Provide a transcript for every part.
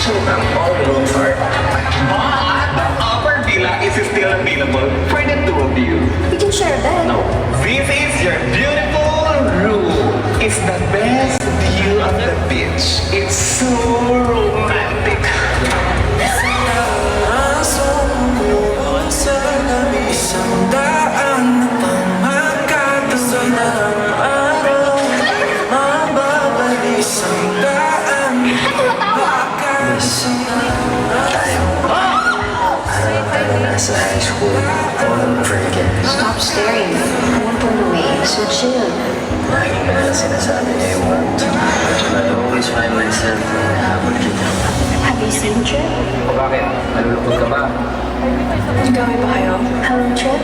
Actually, ma'am, all rooms are occupied. But our villa is still available for the two of you. We can share that. No, this is your beautiful room. It's the best view of the beach. It's so romantic. Nasa high school all over again. Stop staring. I want to run away. So chill. Lagi ka na sinasabi niya I want. But I always find myself habol kita. Have you seen Trip? O bakit? Nalulungkot ka ba? Gawin ba kayo? Hello, Trip?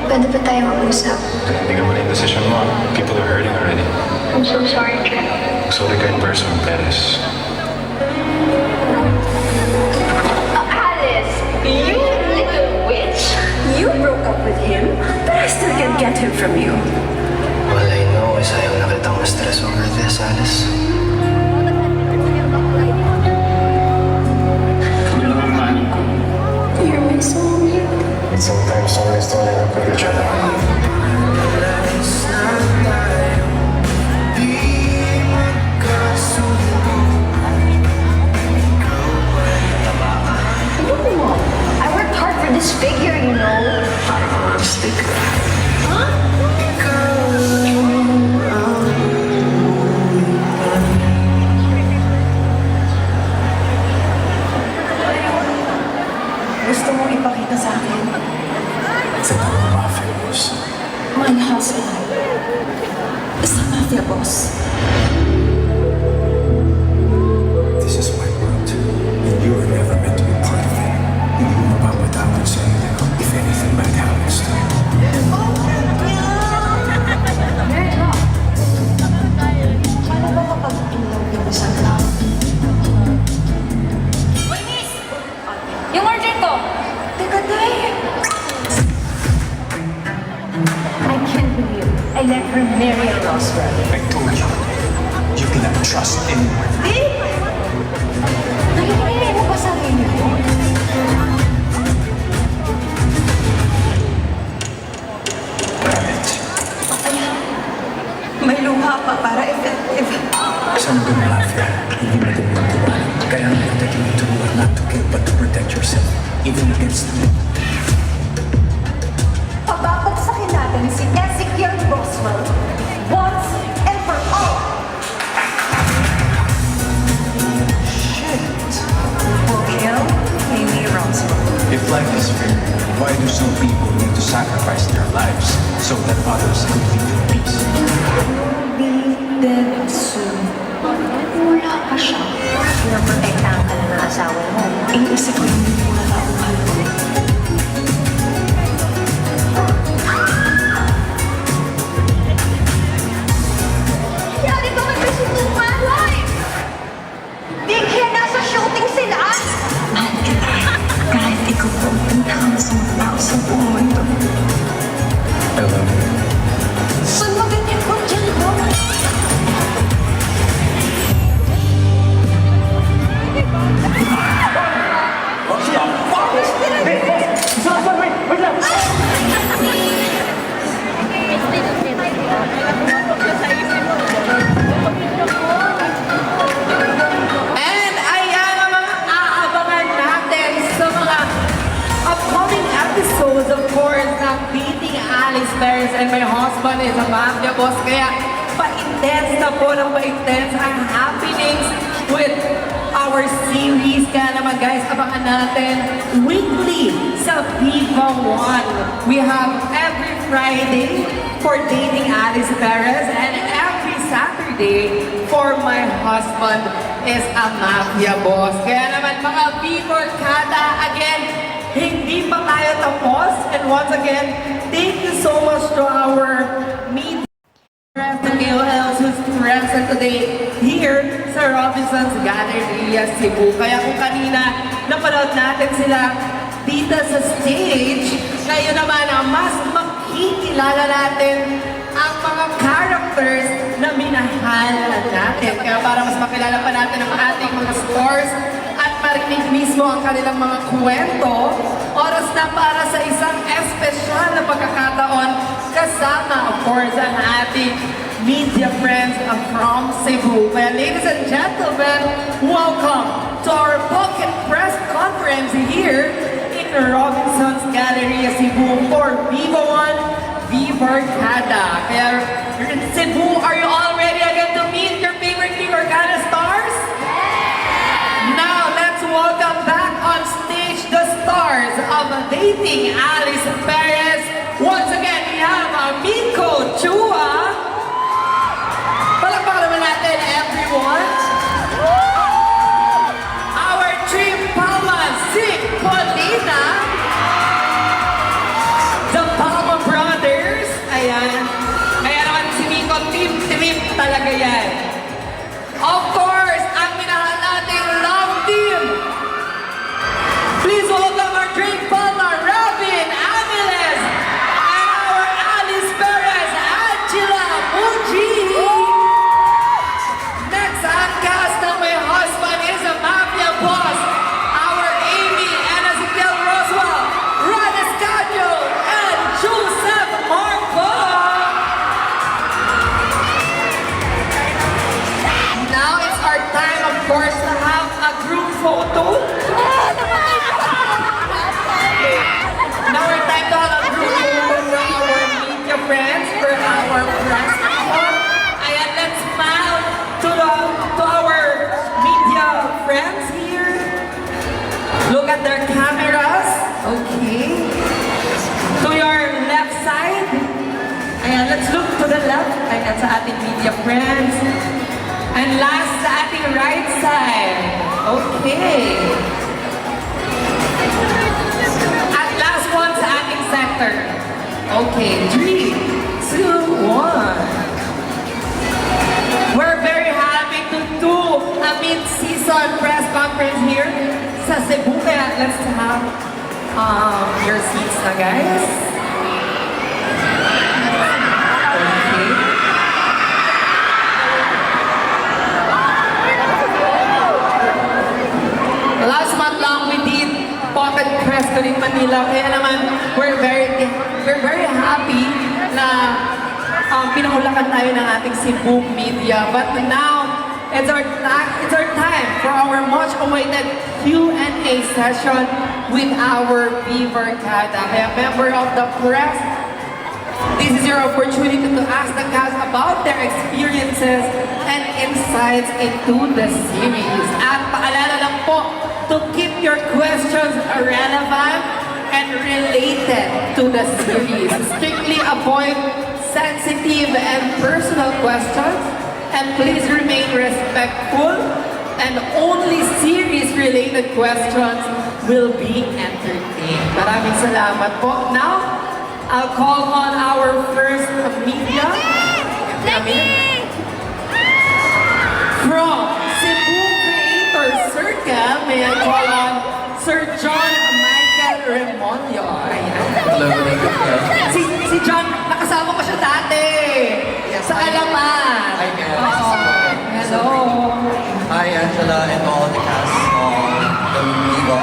Pwede ba tayo mag-usap? Hindi ka mali yung decision mo. People are hurting already. I'm so sorry, Trip. Sorry ka in person, Perez. Alice! You little witch! You broke up with him, but I still can't get him from you. All I know is ayaw na kitang ma-stress over this, Alice. Kami lang ang maanin ko. You're my soulmate. And sometimes always don't end up with each other. No, I worked hard for this figure, you know. Parang mga stick. Gusto mong ipakita sa akin? Sa mga mafia boss. My husband is a mafia boss. This is my world. And you are never meant to be part of it. Hindi mo mapapatawad sa inyo if anything bad happens to you. Very long. Paano ba kapag inom yung isang tao? Yung order ko! Teka, Day! I can't believe I let her marry a Roswell. I told you, you cannot trust anyone. Di! Nakikinig mo ba sa sarili mo? Damn it. May luha pa para if Some good mafia, hindi madali ang tiwala. Kaya ang that you need to do is not to kill but to protect yourself, even against them. pababagsakin natin si Ezekiel Roswell once and for all. Shit. We'll kill Amy Roswell. If life is fair, why do some people need to sacrifice their lives so that others can live in peace? Be dead soon. Wala pa siya. Pinaprotektahan ka na ng asawa mo. Iisip ko yung hindi mo natauhan ko. Yari ka may susukan! Di kaya nasa shooting sila! Mahal kita. Kahit ikaw po ang pinakamasamang tao sa buong mundo. I love you. Saan magaling ko dyan, no? And ayan ang mga aabangan natin sa mga upcoming episodes, of course, ng Beating Alice Perez and My Husband is a Mafia Boss. Kaya pa-intense na po ng pa-intense ang happenings with our series. Kaya naman guys, abangan natin weekly sa Viva One. We have every Friday for Dating Alice Perez and every Saturday for My Husband is a Mafia Boss. Kaya naman mga Vivorkada, again, hindi pa tayo tapos. And once again, thank you so much to our media and KOLs who's present today here sa Robinson's Galleria, Cebu. Kaya kung kanina napanood natin sila dito sa stage, ngayon naman mas makikilala natin ang mga characters na minahal natin. Kaya para mas makilala pa natin ang ating mga stars at marinig mismo ang kanilang mga kwento, oras na para sa isang espesyal na pagkakataon kasama, of course, ang ating media friends from Cebu. Kaya ladies and gentlemen, welcome to our pocket press conference here in Robinson's Galleria, Cebu for Viva One, Viva Kada. Kaya in Cebu, are you all ready again to meet your favorite Viva Kada stars? Now, let's welcome back on stage the stars of Dating Alice Perez. Once again, we have Miko Chua. Palakpakan naman natin, everyone. Our Trip Palma, Sig Paulina. The Palma Brothers. Ayan. Kaya naman si Miko, team talaga yan. Of course, ang minahal nating love team. Please welcome our Drake Palma, Robin Aviles, and our Alice Perez, Angela Muji. Next, ang cast ng My Husband is a Mafia Boss, our Amy and Ezekiel Roswell, Ron Escadio, and Joseph Marco. Now it's our time, of course, to have a group photo. Now it's time to have a group photo for our media friends, for our press people. Ayan, let's smile to our media friends here. Look at their cameras. Okay. To your left side. Ayan, let's look to the left. Ayan, sa ating media friends. And last sa ating right side. Okay. At last one sa ating center. Okay, 3, 2, 1. We're very happy to do a mid-season press conference here sa Cebu. Kaya let's have your seats na, guys. Okay. Last month lang we did pocket press ko in Manila. Kaya naman, we're very happy na pinahulakan tayo ng ating Cebu media. But now, it's our time for our much-awaited Q&A session with our Viva Kada. Kaya member of the press, this is your opportunity to ask the cast about their experiences and insights into the series. At paalala lang po, to keep your questions relevant and related to the series. Strictly avoid sensitive and personal questions, and please remain respectful, and only series-related questions will be entertained. Maraming salamat po. Now, I'll call on our first media. From Cebu Creator Circle, may I call on Sir John Michael Remonyo. Hello, Si John, nakasama ko siya dati. Sa Alaman. Hi, guys. Hello. Hi, Angela and all the cast of the Viva.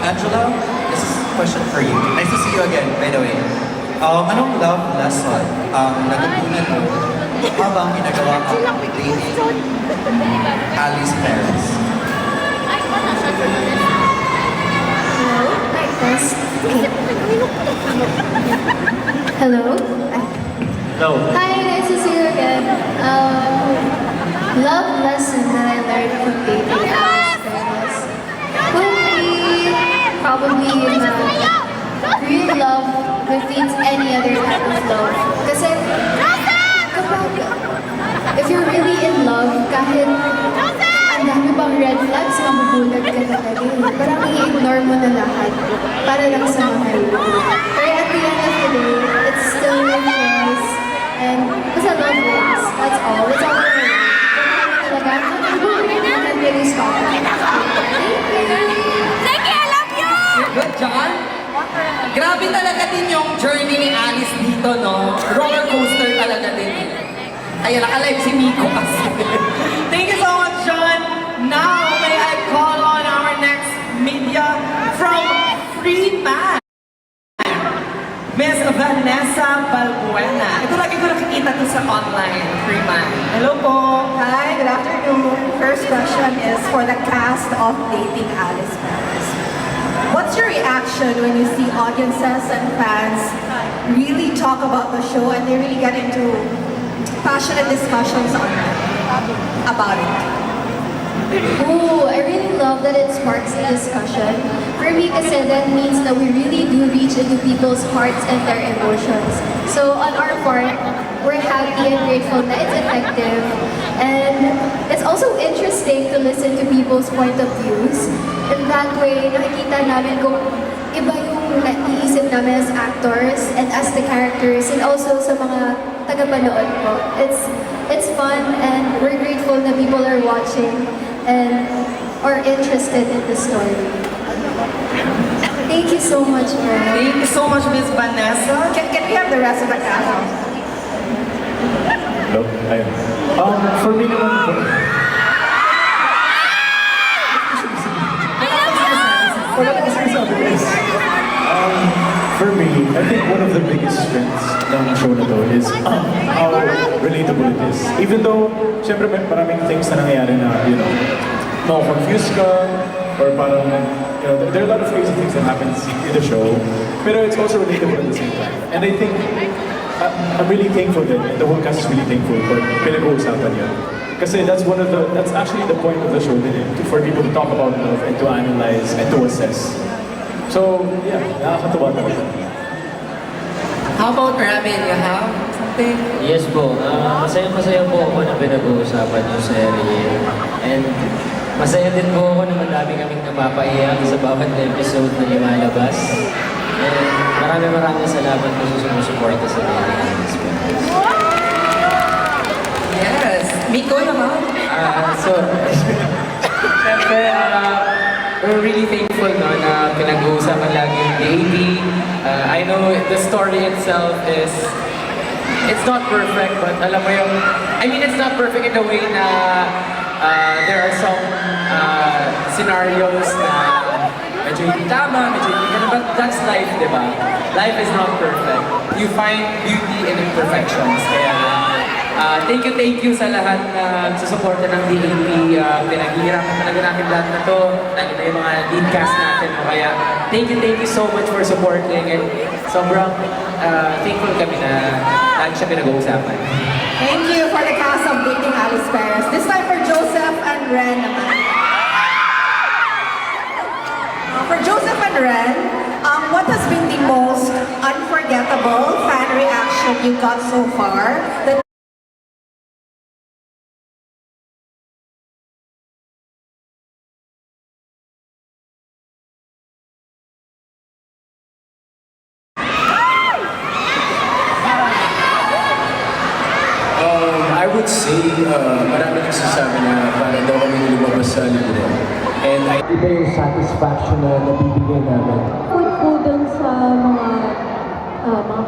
Angela, this is a question for you. Nice to see you again, by the way. Anong love lesson natutunan mo habang ginagawa ka dating Alice Perez? Hello? No. Hi, nice to see you again. Love lesson that I learned from dating Alice Perez would be probably real love defeats any other type of love. Kasi kapag if you're really in love, kahit ang dami pang red flags, mabubulag ka talaga eh. Parang i-ignore mo na lahat para lang sa mahal mo. Pero at the end of the day, it's still really nice. And basta love wins. That's all. That's all we're doing. Talaga, and then really stop it. Thank you, I love you! You're good, John. Grabe talaga din yung journey ni Alice dito, no? Roller coaster talaga Ayan, naka-live si Miko kasi. Thank you so much, John. Now, may I call on our next media from Freeman. Miss Vanessa Balbuena. Ito lagi ko nakikita to sa online, Freeman. Hello po. Hi, good afternoon. First question is for the cast of Dating Alice Paris. What's your reaction when you see audiences and fans really talk about the show and they really get into passionate discussions about it? Oh, I really love that it sparks a discussion. For me, kasi that means that we really do reach into people's hearts and their emotions. So on our part, we're happy and grateful that it's effective. And it's also interesting to listen to people's point of views. And that way, nakikita namin kung iba yung naiisip namin as actors and as the characters and also sa mga tagapanood po. It's fun and we're grateful that people are watching and are interested in the story. Thank you so much, Mara. Thank you so much, Miss Vanessa. Can we have the rest of the cast? Hello? Ayun. For me naman po, wala ko sinasabi guys. For me, I think one of the biggest strengths ng show na to is how relatable it is. Even though, syempre may maraming things na nangyayari na, confused ka, or parang, there are a lot of crazy things that happens in the show, pero it's also relatable at the same time. And I think, I'm really thankful that the whole cast is really thankful for pinag-uusapan yun. Kasi that's actually the point of the show din for people to talk about love and to analyze and to assess. So, yeah, nakakatuwa talaga. How about Ramin? You have something? Yes po, masaya-masaya po ako na pinag-uusapan yung serye. And masaya din po ako na madami kaming napapaiyak sa bawat episode na lumalabas. And maraming salamat po sa sumusuporta sa Dating Alice Paris. Yes. Miko naman. Siyempre, we're really thankful na pinag-uusapan lagi yung baby. I know the story itself it's not perfect, but alam mo yung, it's not perfect in the way na there are some scenarios na medyo hindi tama, medyo hindi ganun, but that's life, di ba? Life is not perfect. You find beauty in imperfections. Kaya, thank you sa lahat na susuporta ng DAP. Pinaghihirapan talaga natin lahat na to. Lalo na yung mga lead cast natin. Kaya, thank you so much for supporting. And sobrang thankful kami na lagi siya pinag-uusapan. Thank you for the cast of Dating Alice Paris. This time for Joseph and Ren naman. For Joseph and Ren, what has been the most unforgettable fan reaction you got so far? I would say, marami nagsasabi na para daw kami lumabas sa libro. And iba yung satisfaction na nabibigay namin. Food po dun sa mga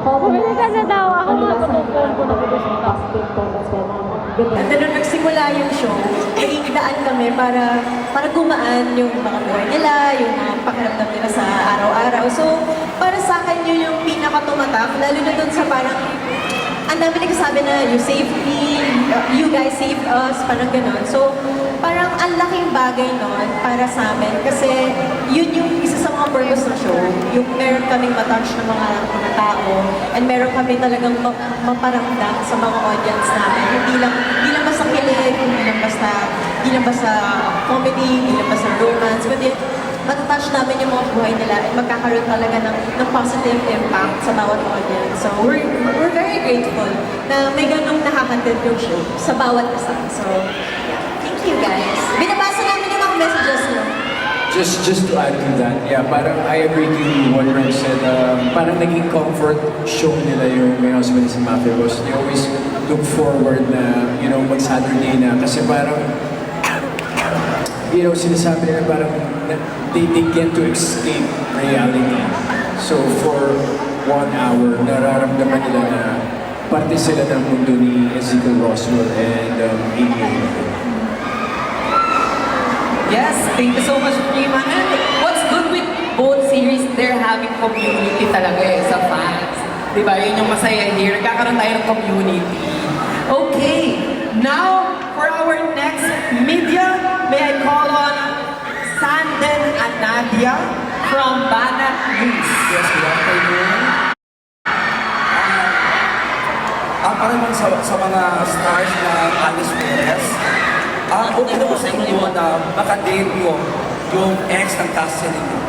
comments. Kasi daw ako Kadalasan ko na po sa positive comments kaya mga ganyan. At nung nagsimula yung show, nagigdaan kami para gumaan yung mga buhay nila, yung mga pakiramdam nila sa araw-araw. So, para sa akin yun yung pinaka-tumatak, lalo na dun sa parang, ang dami nagsasabi na you saved me, you guys saved us, parang gano'n. So, parang ang laking bagay nun para sa amin kasi yun yung isa sa mga purpose ng show. Yung meron kaming matouch ng mga tao and meron kami talagang maparamdam sa mga audience namin. Hindi lang basta kilig, hindi lang basta comedy, hindi lang basta romance, kundi matatouch namin yung mga buhay nila at magkakaroon talaga ng positive impact sa bawat audience. So, we're very grateful na may ganong nakakantid yung show sa bawat isa. So, yeah. Thank you guys. Binabasa namin yung mga messages nyo. Just to add to that, yeah, parang I agree to what Ren said. Parang naging comfort show nila yung My Husband is a Mafia Boss. They always look forward na, mag-Saturday na kasi parang sinasabi nila parang they get to escape reality. So for 1 hour, nararamdaman nila na parte sila ng mundo ni Ezekiel Roswell and Amy. Yes, thank you so much, Prima. And what's good with both series, they're having community talaga sa fans. Diba? Yun yung masaya here. Nagkakaroon tayo ng community. Okay, now for our next media, may I call on Sanden and Nadia from Banat News. Yes, good afternoon. Para naman sa mga stars na Alice Perez, okay na po sa inyo na makadate mo yung ex ng castle ninyo.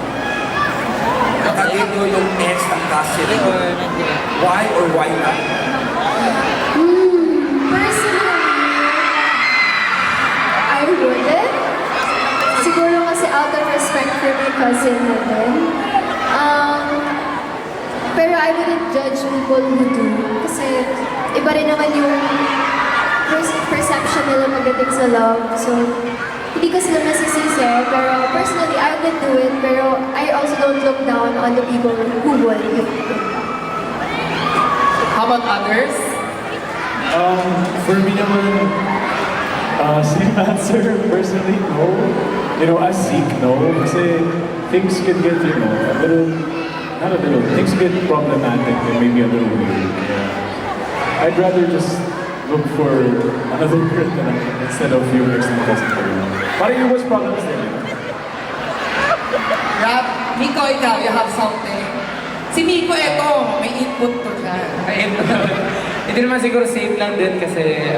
Makadate mo yung ex ng castle ninyo. Why or why not? Personally, I wouldn't. Siguro kasi out of respect for my cousin natin. Pero I wouldn't judge people who do. Kasi iba rin naman yung perception nila pagdating sa love. So, hindi ko sila masisisi. Pero personally, I would do it. Pero I also don't look down on the people who would. How about others? For me naman, same answer. Personally, no. You know, I seek no. Kasi things can get, you know, a little, not a little, things get problematic and maybe a little weird. Yeah. I'd rather just look for another girl instead of yung ex ng cousin ko. Parang yung was problems din. Rap, Miko, ikaw, you have something. Si Miko, eto, may input to siya. Hindi naman siguro same lang din kasi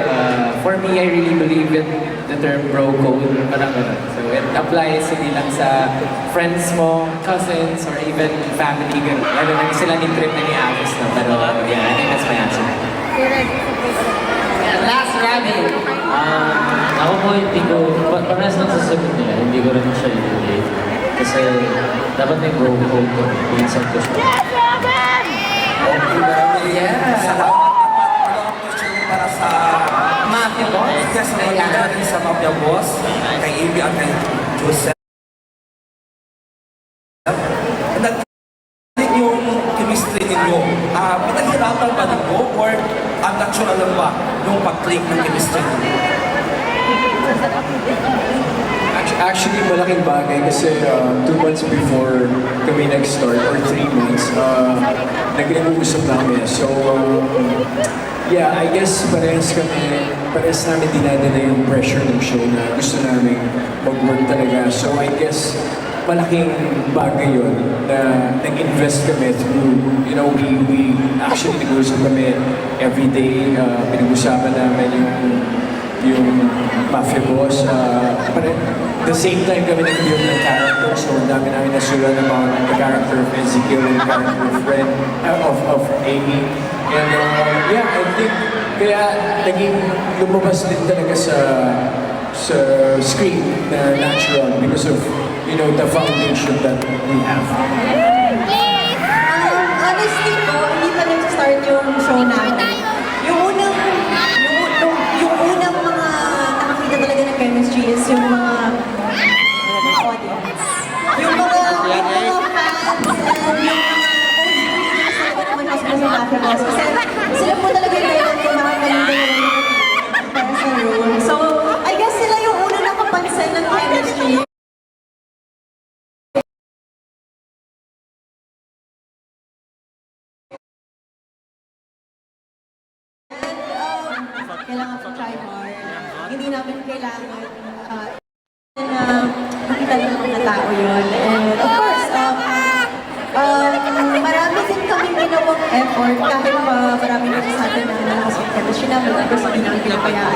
for me, I really believe in the term bro code. Parang ganun. So it applies hindi lang sa friends mo, cousins, or even family. Ganun. Lalo na sila ni trip na ni Alice. No? Pero yeah, I think that's my answer. Last Rabi. Ako po hindi ko, parehas lang sa sagot nila, hindi ko rin siya i-relate. Kasi dapat may bro code ko, pinsan ko siya. Okay, marami. Yeah. Salamat. Question para sa Mafia Boss. yes, sa mga natin sa Mafia Boss, kay Amy at kay Joseph. Nag-click yung chemistry ninyo. Pinaghirapan ba ninyo or natural lang ba yung pag-click ng chemistry ninyo? Actually, malaking bagay kasi 2 months before kami nag-start or 3 months, nag-uusap namin. So, yeah, I guess parehas namin dinadala yung pressure ng show na gusto namin mag-work talaga. So, I guess malaking bagay yun na nag-invest kami through, you know, we actually nag-uusap kami every day. Pinag-usapan namin yung Mafia Boss. The same time kami nag-build ng character, so ang dami namin nasulat about the character of Ezekiel and the character of Fred, of Amy. And yeah, I think kaya naging lumabas din talaga sa screen na natural because of, you know, the foundation that we have. Honestly po, hindi pa nag-start yung show namin. Yung unang mga nakakita talaga ng chemistry is yung mga audience. Yung mga fans and yung mga naman kasi sa Mafia Boss. Kasi sila po talaga yung meron ko makakalimit para sa role. So, I guess sila yung una nakapansin ng chemistry. Kailangan po try hard. Hindi namin kailangan na makita ng mga tao yun. And of course, marami din kami ginawang effort kahit pa marami na sa atin na nalakas yung chemistry namin. Of course, hindi namin pinapayaan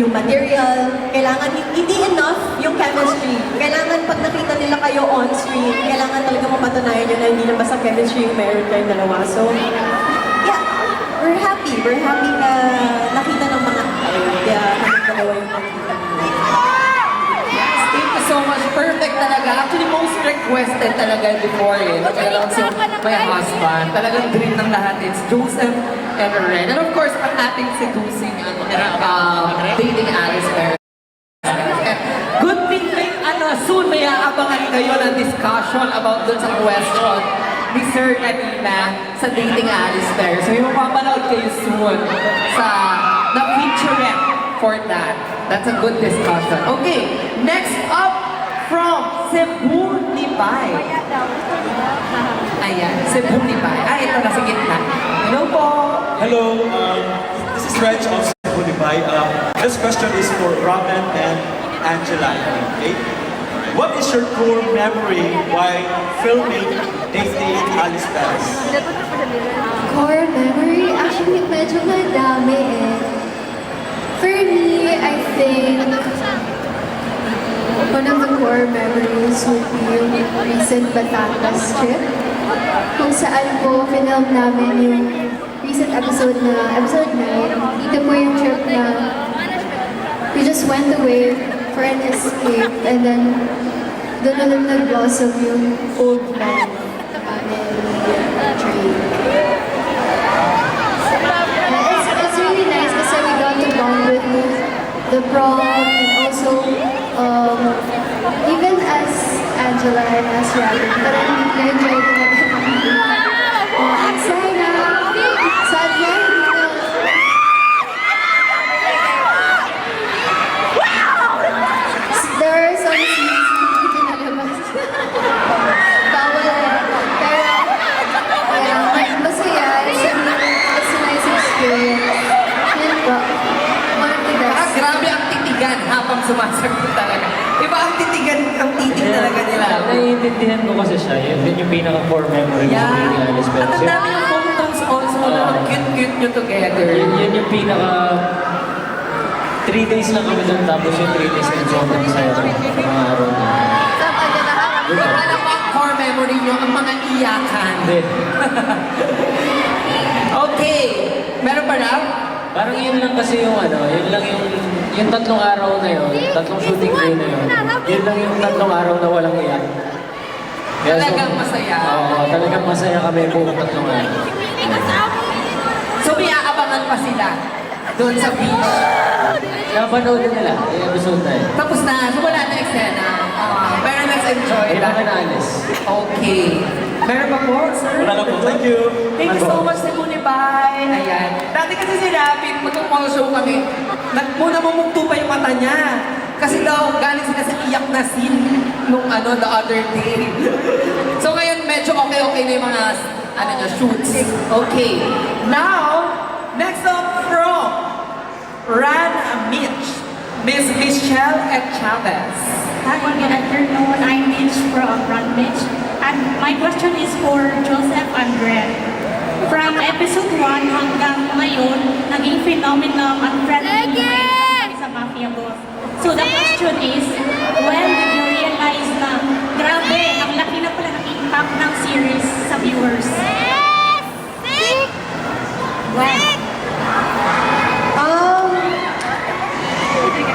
yung material. Kailangan, hindi enough yung chemistry. Kailangan pag nakita nila kayo on screen, kailangan talaga mapatunayan nyo na hindi na basta chemistry yung meron kayong dalawa. So, yeah, we're happy. We're happy na nakita ng mga tao. Kaya kami dalawa yung nakita nila. Yes, thank you so much. Perfect talaga. Actually, most requested talaga before eh. Nagkakaroon si my husband. Talagang dream ng lahat. It's Joseph and Ren. And of course, ang ating seducing dating Alice Perez. Good thing, soon may aabangan kayo ng discussion about dun sa question ni Sir kanina sa Dating Alice Fair. So yung mapapanood kayo soon sa the featurette for that. That's a good discussion. Okay, next up from Cebu Nipay. Ayan, Cebu Nipay. Ito na sa gitna. Hello po. Hello, this is Reg of Cebu Nipay. This question is for Robin and Angela. Okay? What is your core memory while filming Dating Alice Perez? Core memory? Actually, medyo madami eh. For me, I think one of the core memories would be yung recent Batangas trip. Kung saan po film namin yung recent episode 9. Dito po yung trip na we just went away for an escape and then doon na lang nag-blossom yung old man namin Drake. It's really nice kasi we got to bond with the prom and also even as Angela and as Robin, parang na-enjoy ko na Sana! Sadya, there are some scenes hindi pinalabas. Bawal eh. Pero, masaya. It's a nice experience. Yun po. One of the best. Grabe ang titigan habang sumasagot talaga. Iba ang titigan, ang titig talaga nila. Naiintindihan ko kasi siya. Yun din yung pinaka-core memory ko sa Dating Alice Perez. At ang dami yung photos also na cute-cute nyo together. Yun yung pinaka... 3 days lang kami doon, tapos yung 3 days na sobrang saya ko sa mga araw na. Ano pa ang core memory nyo? Ang mga iyakan. Hindi. Okay. Meron pa na? Parang yun lang kasi yung ano, yun lang yung 3 araw na yun, 3 shooting day na yun, yun lang yung 3 araw na walang iyak. Kaya Talagang masaya. Oo, talagang masaya kami buong 3 araw. So may aabangan pa sila doon sa beach. Napanood na nila, yung episode na yun. Tapos na, so wala na eksena. Pero let's enjoy Wala that. ka na alis. Okay. Meron pa po, sir? Wala na po. Thank you. Thank you so much, Cebu Nipay. Ayan. Dati kasi si Rapid, magkakong show kami, muna mumugto pa yung mata niya. Kasi daw, galing sila sa iyak na scene nung the other day. So ngayon, medyo okay na yung mga, shoots. Okay. Now, next up from Ran Mitch, Miss Michelle at Chavez. Hi, good afternoon. I'm Mitch from Ran Mitch. And my question is for Joseph Andre. From episode 1 hanggang ngayon, naging phenomenal at friendly sa Mafia Boss. So the question is, when did you realize na grabe, ang laki na pala ng impact ng series sa viewers? When?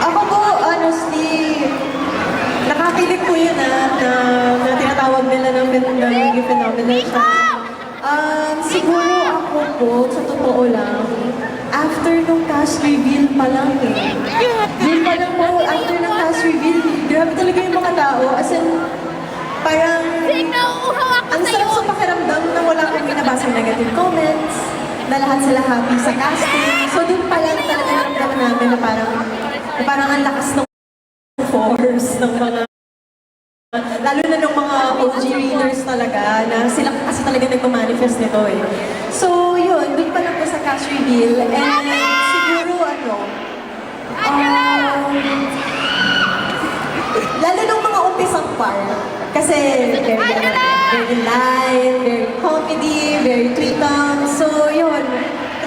Ako po, honestly, nakakilig po yun na tinatawag nila ng naging phenomenal siya. Siguro ako po, sa totoo lang, after nung cast reveal pa lang eh. Doon pa lang po, after ng cast reveal, grabe talaga yung mga tao. As in, parang, ang sarap sa pakiramdam na wala akong binabasa negative comments, na lahat sila happy sa casting. So doon pa lang talaga naramdaman namin na parang ang lakas ng force ng mga, lalo na ng mga OG readers talaga, na sila kasi talaga nagmamanifest nito eh. So yun, doon pa lang po sa cast reveal. And siguro lalo nung mga umpisang part, kasi very live, very comedy, very tweet-on. So yun,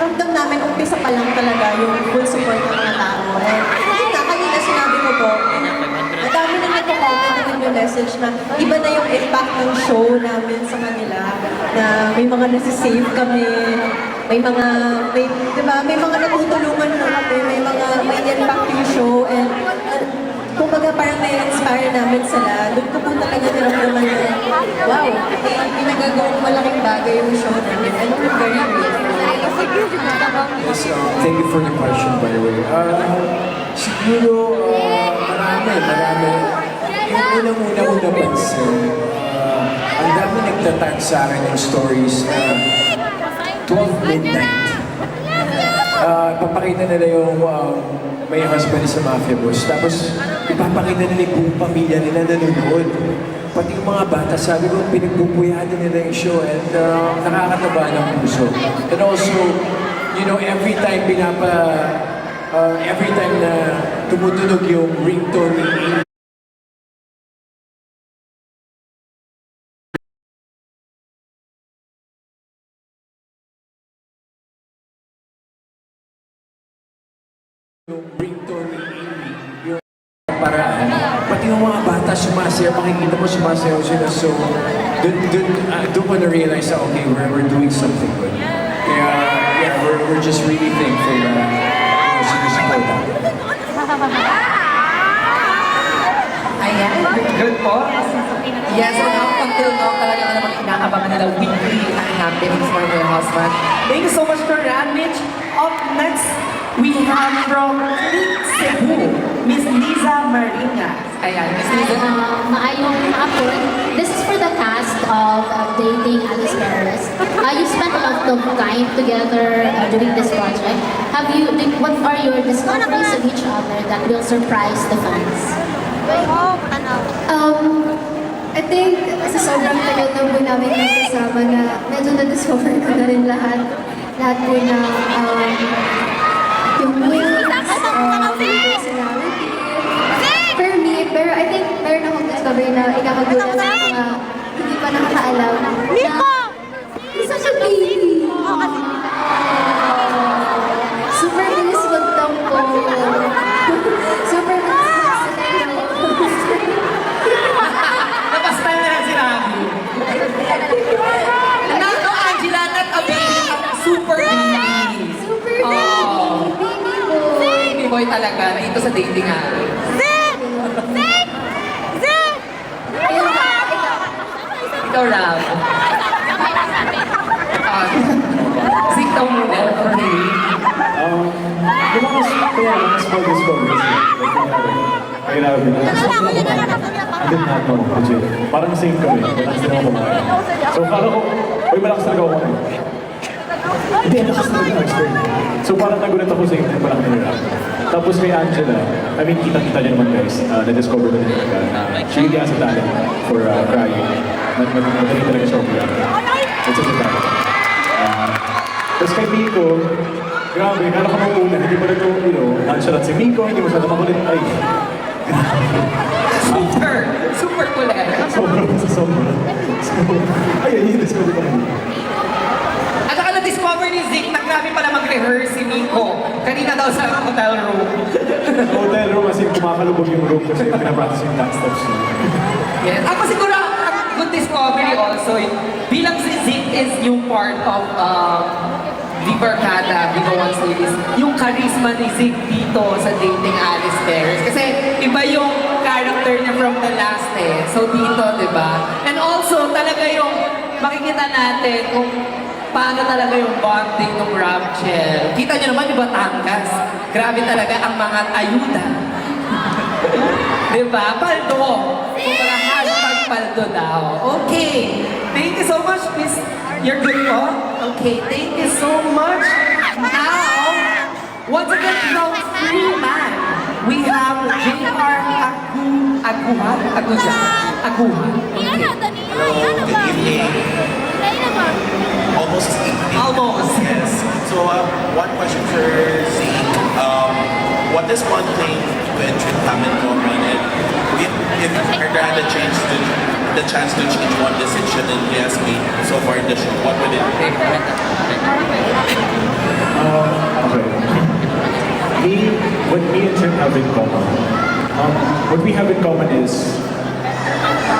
ramdam namin umpisa pa lang talaga yung full support ng mga tao. And yun na, kanina sinabi ko po, ang dami na nagko-comment din yung message na iba na yung impact ng show namin sa kanila, na may mga nasisave kami, may mga natutulungan na kami, may impact yung show, and kumbaga parang na-inspire namin sila. Doon ko po talaga niramdaman na, wow, may nagagawang malaking bagay yung show namin. And we're very grateful. Yes, thank you for the question, by the way. Siguro, marami. Yung unang-una pansin, ang dami nagtatag sa akin ng stories na 12 midnight. Papakita nila yung may husband sa mafia boss. Tapos ipapakita nila yung buong pamilya nila nanonood. Pati yung mga bata, sabi ko, pinagpupuyado nila yung show and nakakataba ng puso. And also, you know, every time na tumutunog yung ringtone ni Amy, yung ringtone ni Amy, yung paraan. Pati yung mga bata sumasayaw, makikita mo sumasayaw sila. So, doon ko na-realize na, okay, we're doing something good. Kaya, yeah, we're just really thankful na sinusupport natin. Ayan, good po. Yes, and up until now, talaga na naman inaabangan nila weekly ang happenings for their husband. Thank you so much for that, Mitch. Up next, we have from Cebu, Miss Liza Marinas. Ayan, Miss Liza. Maayong hapon. This is for the cast of Dating Alice Perez. You spent a lot of time together doing this project. What are your discoveries of each other that will surprise the fans? I think sa sobrang tagal na po namin magkasama na medyo na-discover ko na rin lahat po na yung wings, yung personality. For me, pero I think meron akong discovery na ikakagulat sa mga hindi pa nakakaalam na he's such a baby. Super bilis magtampo. Super bilis Napasta na lang si Rami. Nako, Angela, not a baby, super baby. Super baby. Baby boy. Baby boy talaga, na ito sa dating nga. Ikaw, Ram. Sit down muna for me. Yung mga small discoveries. I love it. I did not know, legit. Parang same kami. Malakas din ako kumain. So parang ko, malakas talaga ako kumain. Hindi, malakas talaga ako expert. So parang nagulat ako sa inyo, parang nilala. Tapos kay Angela, I mean, kita-kita niyo naman guys, na-discover ko din talaga na she really has a talent for crying. Madali talaga siya umiyak. It's a good talent. Tapos kay Miko, grabe, kala ka mauna, hindi mo na ito, nonchalant si Miko, hindi mo siya makulit. Ay, Super kulit. Sobrang. Ayun, yung discover ko naman. At saka na-discover ni Zeke na grabe pala mag-rehearse si Nico. Kanina daw sa hotel room. Hotel room, as in kumakalubog yung room kasi pinapractice yung dance steps niya. Yes. Ako siguro, ang good discovery also, bilang si Zeke is yung part of The Barkada, Viva One Series, yung charisma ni Zeke dito sa Dating Alice Perez. Kasi iba yung character niya from the last eh. So dito, di ba? And also, talaga yung makikita natin kung paano talaga yung bonding ng Ramchel. Kita niyo naman yung Batangas. Grabe talaga ang mga ayuda. Di ba? Paldo. Kung mga hashtag paldo daw. Okay. Thank you so much, Miss. You're good po? Okay, thank you so much. Now, once again from Freeman, we have J.R. Aguha. Okay. Hello, good evening. Almost evening. Almost. Yes. So, one question for Zeke. What is one thing you and Trip have in common? And if Carter had the chance to change one decision that he has made so far in the show, what would it be? Okay. What me and Trip have in common. What we have in common is,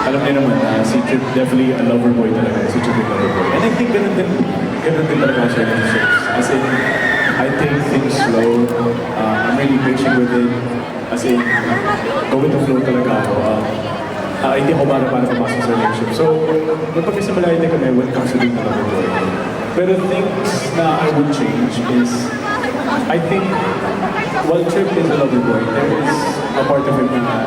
alam niyo naman, si Trip definitely a lover boy talaga. Si Trip is a lover boy. And I think ganun din talaga siya in shows. As in, I take things slow. I'm really patient with it. As in, go with the flow talaga ako. Hindi ako para pumasok sa relationship. So, magpagkasimula din kami when it comes to being a lover boy. Pero things na I would change is, I think, while Trip is a lover boy, there is a part of him na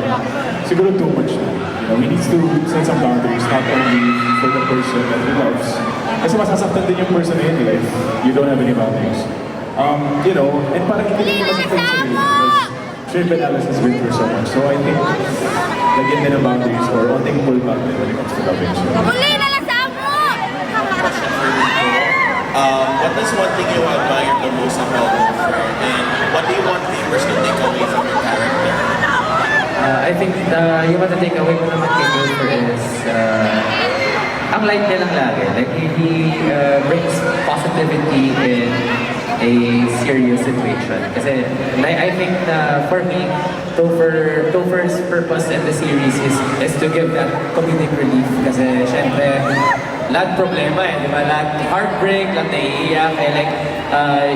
siguro too much na. You know, he needs to set some boundaries, not only for the person that he loves. Kasi masasaktan din yung person na yun if you don't have any boundaries. You know, and parang hindi rin masaktan yung sarili because Trip and Alice has been through so much. So I think, lagyan din ng boundaries or onting pull back din when it comes to loving. So, What is one thing you admire the most about Gopher? And what do you want viewers to take away from your character? I think yung take away ko naman kay Gopher is ang light niya lang lagi. Like he brings positivity in a serious situation. Kasi I think for me, Gopher's purpose in the series is to give that comedic relief. Kasi syempre, lahat problema di ba? Lahat heartbreak, lahat naiiyak. Like,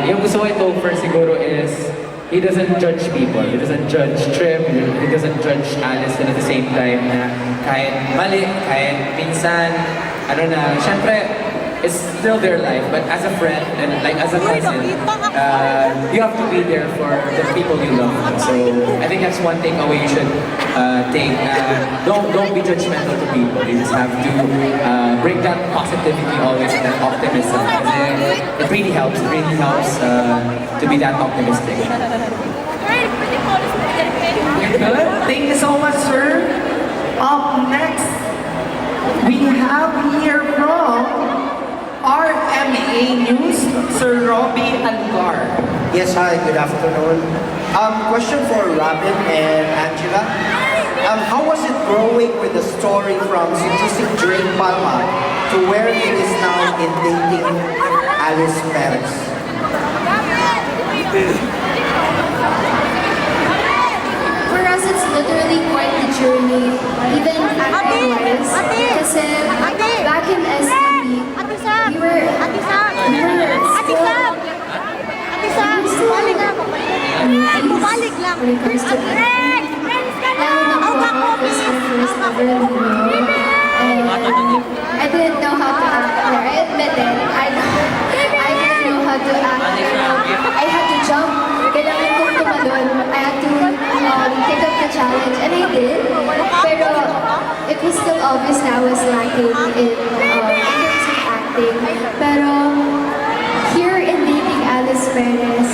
yung gusto ko ito for siguro is, he doesn't judge people. He doesn't judge Trip. He doesn't judge Alice at the same time na kahit mali, kahit minsan, syempre, it's still their life, but as a friend and like as a cousin, you have to be there for the people you love. So I think that's one takeaway you should take. Don't be judgmental to people. You just have to bring that positivity always and that optimism. It really helps. It really helps to be that optimistic. Good. Thank you so much, sir. Up next, we have here from RMA News, Sir Robbie Algar. Yes, hi, good afternoon. Question for Robin and Angela. How was it growing with the story from seducing Drake Palma to where it is now in dating Alice Perez? For us, it's literally quite the journey, even acting-wise. Kasi back in STP, we were still balik lang. When it comes to lalo na po ako, this was my first ever video. And I didn't know how to act there. I admit it. I didn't know how to act. I had to jump. Kailangan kong tumalon. I had to take up the challenge. And I did. Pero it was still obvious na I was lacking in terms of acting. Pero here in dating Alice Perez,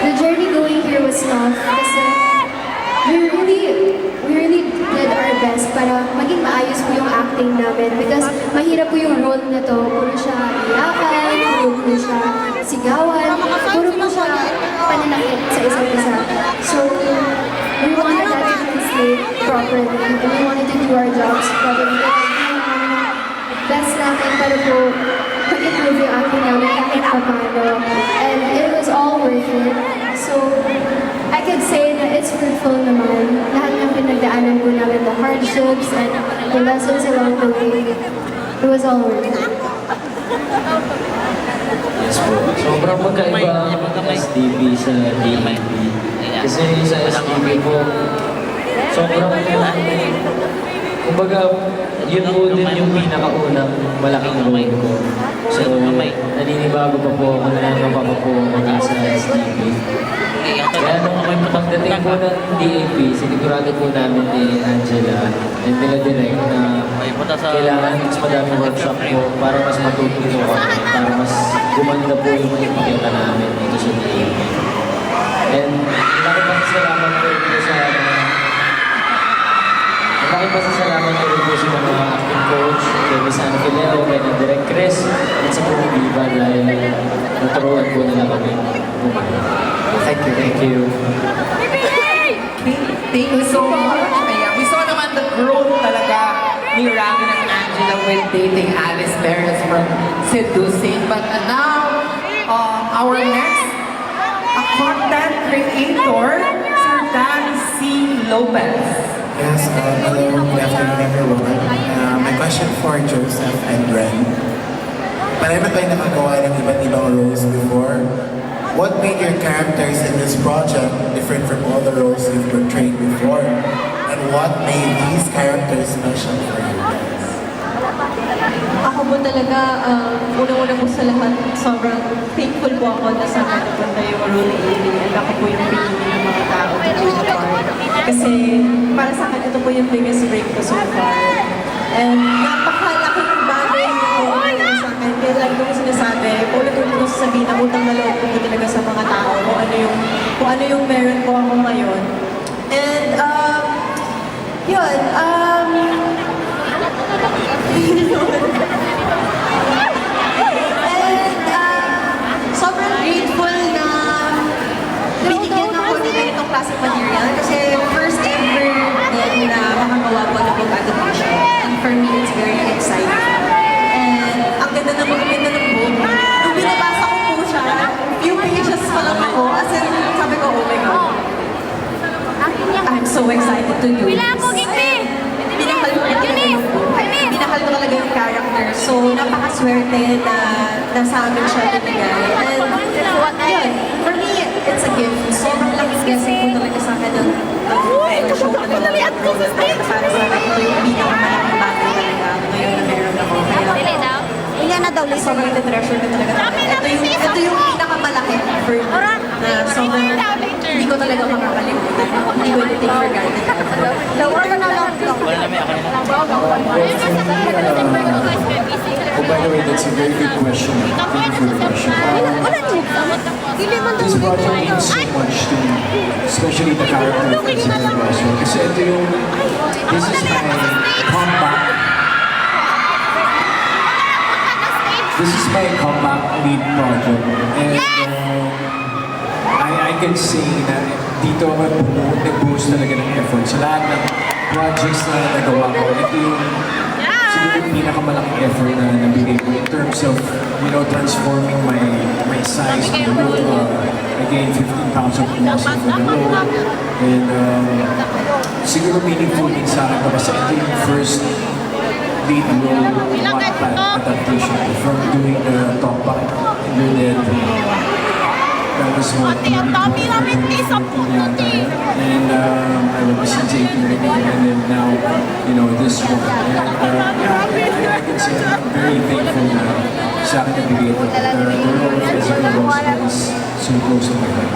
the journey going here was tough kasi we really did our best para maging maayos po yung acting namin because mahirap po yung role na to. Puro siya iyakan, puro po siya sigawan, puro po siya pananakit sa isa't isa. So, we wanted that to translate properly and we wanted to do our jobs properly. Best namin para po mag-improve yung acting namin kahit paano. And it was all worth it. So, I could say that it's fruitful naman. Lahat ng pinagdaanan po namin, the hardships and the lessons along the way, it was all worth it. Yes po. Sobrang magkaiba ang SDB sa DMP. Kasi sa SDB po, sobrang kumbaga, yun po din yung pinakaunang malaking role ko. So, naninibago pa po ako na napapa po mga sa SDB. Kaya nung pagdating po ng DAP, sinigurado po namin ni Angela and nila direct na kailangan mas madaming workshop po para mas matututo kami, para mas gumanda po yung ipakita namin dito sa DAP. And nakipagsalamat po ito sa Nakipagsalamat ko rin po sa mga acting coach, kay Miss Anna Fileo, kay na Direct Chris, at sa buong Viva dahil naturuan po nila kami. Thank you. Thank you so much. Ayan, we saw naman the growth talaga ni Robin and Angela with dating Alice Perez from seducing. But now, our next content creator, Sir Dan C. Lopez. Yes, hello, good afternoon everyone. My question for Joseph and Ren. Marami kayo nakagawa ng iba't ibang roles before. What made your characters in this project different from all the roles you've portrayed before? And what made these characters special for you guys? Ako po talaga, unang-una po sa lahat, sobrang thankful po ako na sa akin napunta yung role ni Amy. And ako po yung pinili ng mga tao to do the part. Kasi para sa akin, ito po yung biggest break ko so far. And napakalaking bagay po sa akin. Kaya lagi ko sinasabi, ulit-ulit ko sasabihin na utang na loob ko talaga sa mga tao kung ano yung meron ko ako ngayon. And, yun, sobrang grateful na binigyan ako ng ganitong klaseng material kasi first ever din na makagawa po ng book adaptation. And for me, it's very exciting. And ang ganda ng book. Nung binabasa ko po siya, few pages pa lang ako, as in, sabi ko, oh my God. I'm so excited to do this. Minahal ko talaga yung character. So, napakaswerte na nasa amin siya binigay. And, yun, for me, it's a gift. Sobrang laking blessing po talaga sa akin ng show na ito. Para sa akin, ito yung pinakamalaking bagay talaga. Ngayon na meron ako. Kaya, sobrang treasure ko talaga. Ito yung pinakamalaki for me. Na sobrang hindi ko talaga makakalimutan. Hindi ko take for granted. Oh, by the way, that's a very good question. Thank you for the question. This project means so much to me, especially the character of Isabel Rosso. Kasi ito yung, this is my comeback. This is my comeback lead project. And I can say na dito ako nag-boost talaga ng effort sa lahat ng projects na nagawa ko. Ito yung siguro yung pinakamalaking effort na nabigay ko in terms of, you know, transforming my size to the role. Again, 15 pounds of muscle for the role. And siguro meaningful din sa akin kasi ito yung first lead role Wattpad adaptation from doing the talk back in your dead. That was what and I represented and then now, you know, this one. And I can say I'm very thankful na sa akin nabigay ito. The role of Isabel Rosso is so close to my heart.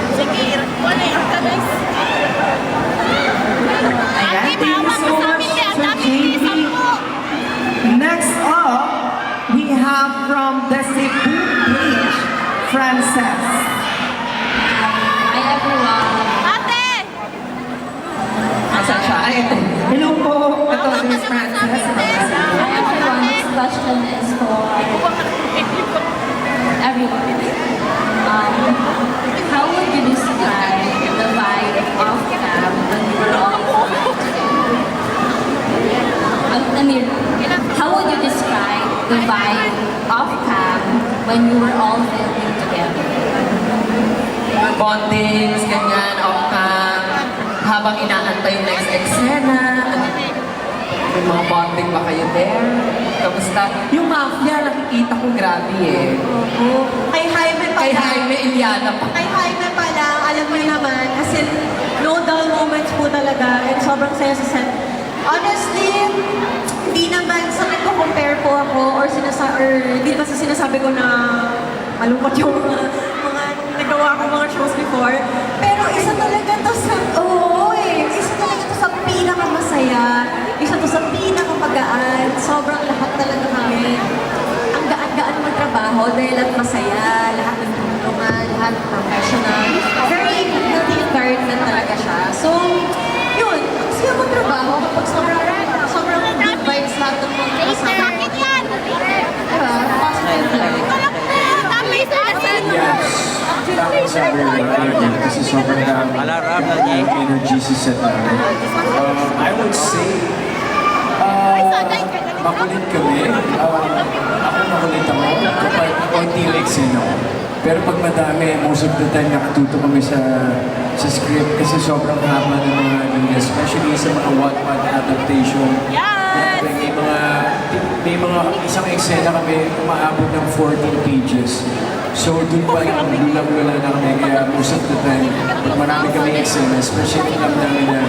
Ayan, thank you so much, Sir JP. Next up, we have from the Cebu page, Frances. Hi everyone. Asan siya? Ay, ito. Hello po. Ito, Miss Frances. Hi everyone. This question is for everyone. How would you describe the vibe of camp when you were all together? How would you describe the vibe of camp when you were all filming together? Bondings, ganyan, off-cam, habang inaantay yung next eksena. May mga bonding ba kayo there? Kamusta? Yung mafia, nakikita ko grabe eh. Oo. Kay Jaime pa Kay lang. Jaime Iliana pa. Kay Jaime pa lang, alam mo naman, as in, no dull moments po talaga, and sobrang saya sa set. Honestly, hindi naman sa nagko-compare po ako, or hindi ba sa sinasabi ko na malungkot yung mga nagawa ko mga shows before. Pero isa talaga to sa, isa talaga to sa pinakamasaya, isa to sa pinakamagaan, sobrang lahat talaga kami. Ang gaan-gaan magtrabaho dahil lang masaya, lahat ng tulungan, lahat professional. Very healthy environment talaga siya. So, yun, ang saya magtrabaho kapag sobrang good vibes lahat ng mga kasama. Diba? Positive talaga. Yes. Tama sabi rin kasi sobrang energy sa set namin. I would say, makulit kami. Ako makulit ako kapag konti yung eksena ko. Pero pag madami, most of the time nakatuto kami sa script kasi sobrang haba ng mga linya, especially sa mga Wattpad adaptation. May mga isang eksena kami umaabot ng 14 pages. So doon pa yung lulang-lula na kami, kaya most of the time, pag marami kami eksena, especially alam namin na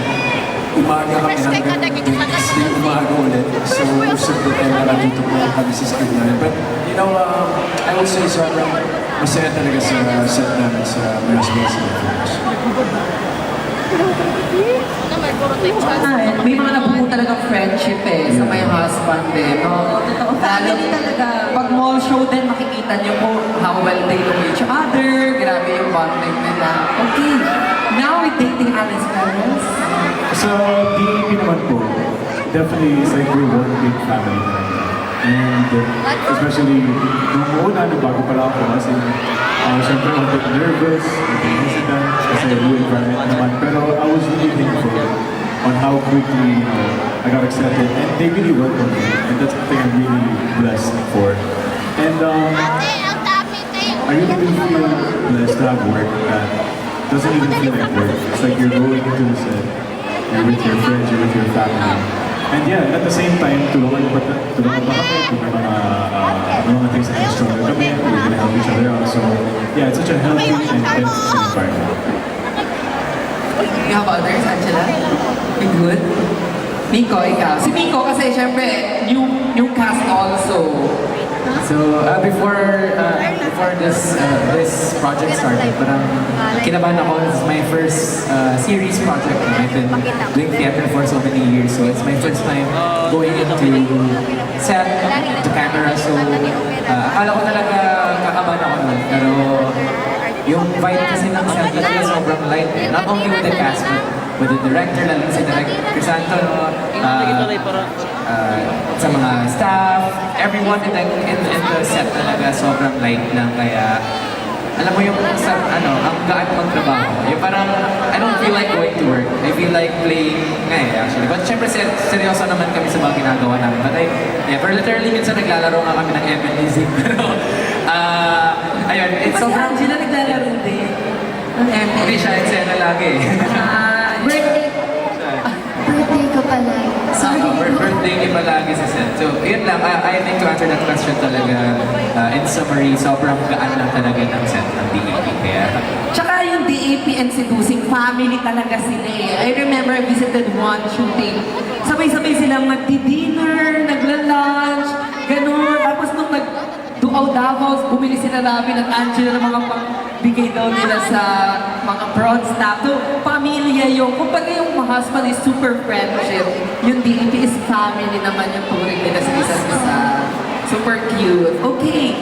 umaga kami hanggang Wednesday umaga ulit. So, most of the time nakatutok na kami sa screen namin. But, you know, I would say sobrang masaya talaga sa set namin sa Mirasol Films. May mga nabuo talagang friendship sa my husband din. No? Lalo talaga. Pag mall show din, makikita niyo po how well they know each other. Grabe yung bonding nila. Okay, now we're dating Alice Perez. Sa DEP naman po, definitely it's like we're one big family talaga. And especially, nung una, bago pala ako kasi syempre I'm a bit nervous, a bit hesitant, kasi new environment naman. Pero I was really thankful on how quickly I got accepted. And they really welcomed me. And that's something I'm really blessed for. And I really do feel blessed to have work that doesn't even feel like work. It's like you're going into the set, you're with your friends, you're with your family. And yeah, at the same time, tulungan pa kami kung may mga things na stronger kami, we're gonna help each other out. So yeah, it's such a healthy and beneficial environment. You have others, Angela? You good? Miko, ikaw. Si Miko kasi syempre, new cast also. So before this project started, parang kinabahan ako. This is my first series project. I've been doing theater for so many years, so it's my first time going into set, to camera. So akala ko talaga kakabahan ako nun. Pero yung vibe kasi ng set talaga sobrang light. Not only with the cast, but with the director, lalo si Director Crisanto, sa mga staff, everyone in the set talaga sobrang light lang. Kaya alam mo yung ang gaan magtrabaho. Yung parang I don't feel like going to work. I feel like playing actually. But syempre seryoso naman kami sa mga ginagawa namin. But pero literally minsan naglalaro nga kami ng MLZ. Pero ayun, it's Sobrang sila naglalaro din. hindi siya eksena lagi. Birthday ko pala. Sorry. Birthday ni palagi sa set. So, yun lang. I think to answer that question talaga, in summary, sobrang gaan lang talaga ng set ng DEP. Kaya, Tsaka yung DAP and si Dusing, family talaga sila I remember I visited one shooting. Sabay-sabay silang magdi-dinner, nagla-lunch, ganun. Tapos nung nag-duaw Davao, bumili sila Robin at Angela ng mga pagbigay daw nila sa mga broad staff. So, pamilya yung, kumbaga yung husband is super friendship. Yung DAP is family naman yung turing nila sa isa't isa. Super cute. Okay.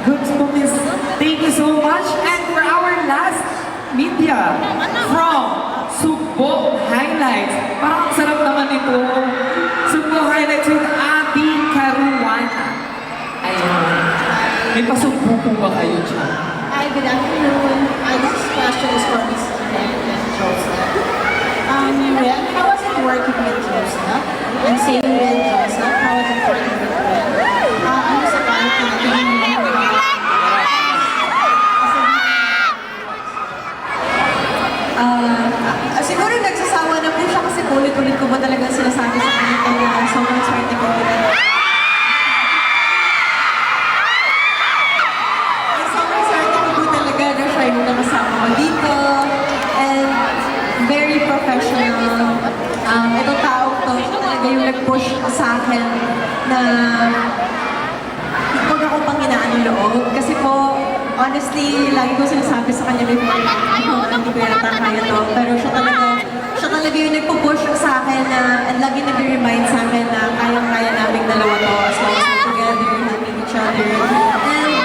Good moments. Thank you so much. And for our last media from Sugbo Highlights. Parang sarap naman ito. Sugbo Highlights with Abby Caruana. Ayun. May pasugbo po ba kayo dyan? Hi, good afternoon. This question is for Ms. and Joseph. Ren, how was it working with Joseph? And same with Joseph, how was it working with Ren? Ano sa character na tingin mo? Siguro nagsasawa na po siya kasi ulit-ulit ko ba talaga sinasabi sa kanya na sobrang swerte ko. Sobrang swerte ko po talaga na siya yung nakasama ko dito. And very professional. Itong taong to, siya talaga yung nag-push sa akin na huwag ako pang hinaan ng loob. Kasi po, honestly, lagi ko sinasabi sa kanya before, hindi ko yata kaya to. Pero siya talaga yung nagpo-push sa akin na, and lagi nag-remind sa akin na kayang-kaya naming dalawa to as long as we're together, helping each other. And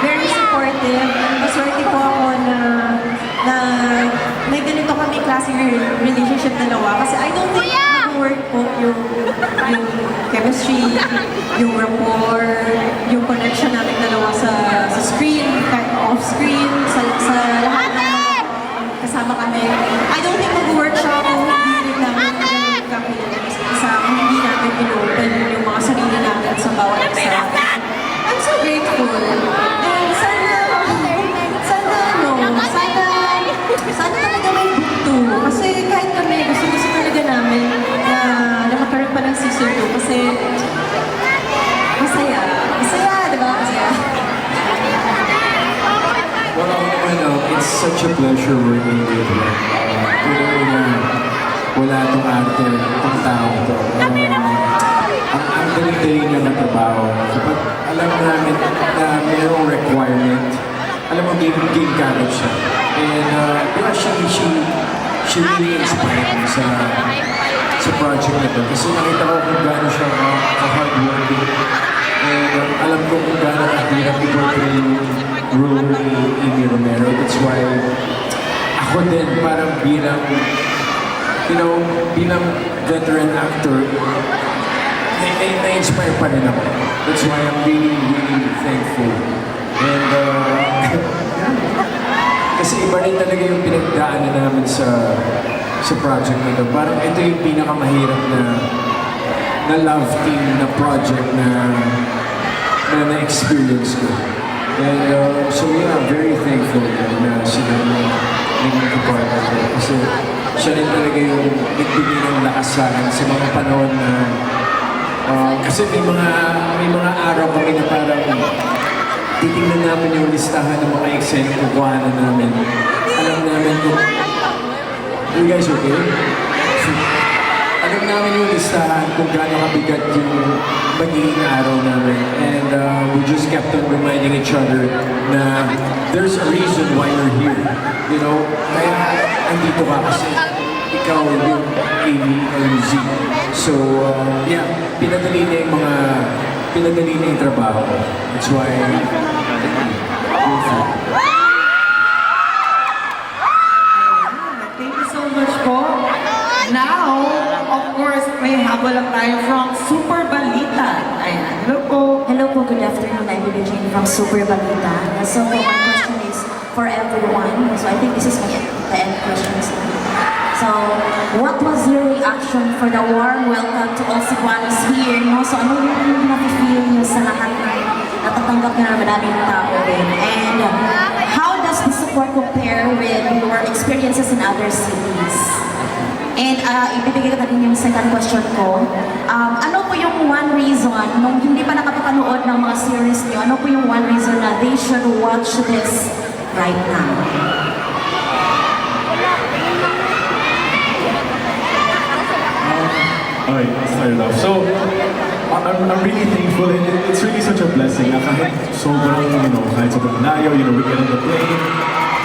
very supportive. Maswerte po ako na may ganito kami klaseng relationship dalawa. Kasi I don't think mag-work po yung chemistry, yung rapport, yung connection namin dalawa sa screen, off-screen, sa lahat ng kasama kami. I don't think mag-work siya kung hindi rin namin magkakilala isa, kung hindi namin pinopen yung mga sarili natin sa bawat isa. I'm so grateful. And sana talaga may book 2. Kasi kahit kami, gusto talaga namin na magkaroon pa ng season 2. Kasi masaya. Masaya, di ba? Masaya. Well, it's such a pleasure working with you. Una, wala itong arte, itong tao ito. Ang dali-dali niya na trabaho. Kapag alam namin na mayroong requirement, alam mo, game character siya. And yeah, she really inspired me sa project na ito. Kasi nakita ko kung gaano siya ka-hardworking. And alam ko kung gaano kahirap i-portray yung role ni Amy Romero. That's why ako din parang bilang veteran actor, na-inspire pa rin ako. That's why I'm really, really thankful. And kasi iba rin talaga yung pinagdaanan namin sa project na ito. Parang ito yung pinakamahirap na love team na project na na-experience ko. And so yeah, I'm very thankful na sila naging kapartner ko. Kasi siya rin talaga yung nagbigay ng lakas sa akin sa mga panahon na kasi may mga araw kami na parang titingnan namin yung listahan ng mga eksena na kukuhanan namin. Alam namin kung... Are you guys okay? Alam namin yung listahan kung gaano kabigat yung magiging araw namin. And we just kept on reminding each other na there's a reason why you're here. You know? Kaya andito ka kasi ikaw yung Amy o yung Z. So, yeah, pinadali na yung trabaho. That's why, Thank you so much po. Now, of course, may habol lang tayo from Super Balita. Ayan, hello po. Hello po, good afternoon. I'm Bibi Jane from Super Balita. So my question is for everyone. So I think this is the end questions. So, what was your reaction for the warm welcome to all Cebuanos here? No? So, ano yung nafe-feel nyo sa lahat na natatanggap nyo na madaming tao din? And how does the support compare with your experiences in other cities? And ibibigay ko na rin yung second question ko. Ano po yung one reason, nung hindi pa nakapapanood ng mga series nyo, ano po yung one reason na they should watch this right now? Okay, start it off. So, I'm really thankful and it's really such a blessing. Kahit sobrang, kahit sobrang layo, we get on the plane,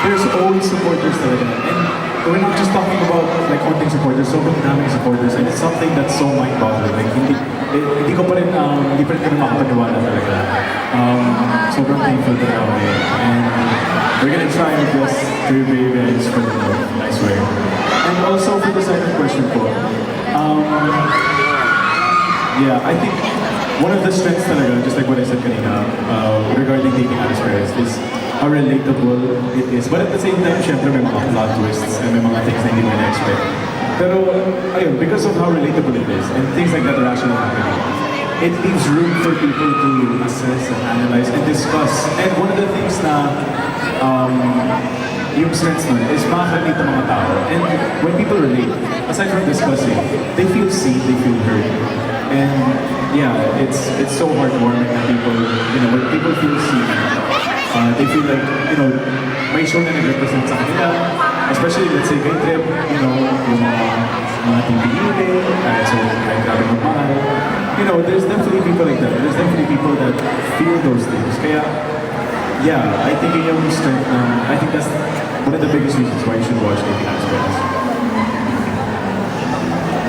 there's always supporters talaga. And we're not just talking about like konting supporters, sobrang daming supporters and it's something that's so mind-boggling. Like, hindi pa rin kami makapaniwala talaga. Sobrang thankful talaga ako ngayon. And we're gonna try our best to repay you guys for the nice way. And also for the second question po, yeah, I think one of the strengths talaga, just like what I said kanina, regarding dating Alice Perez is how relatable it is. But at the same time, syempre may mga plot twists and may mga things na hindi mo na-expect. Pero, ayun, because of how relatable it is and things like that are actually happening, it leaves room for people to assess and analyze and discuss. And one of the things na yung strengths nun is makakalita mga tao. And when people relate, aside from discussing, they feel seen, they feel heard. And yeah, it's so heartwarming that people, when people feel seen, they feel like, may show na nag-represent sa kanila. Especially, let's say, kay Trip, yung mga tingin, so kay Grabe Magmahal. There's definitely people like that. There's definitely people that feel those things. Kaya, yeah, I think yung strength I think that's one of the biggest reasons why you should watch Dating Alice Perez.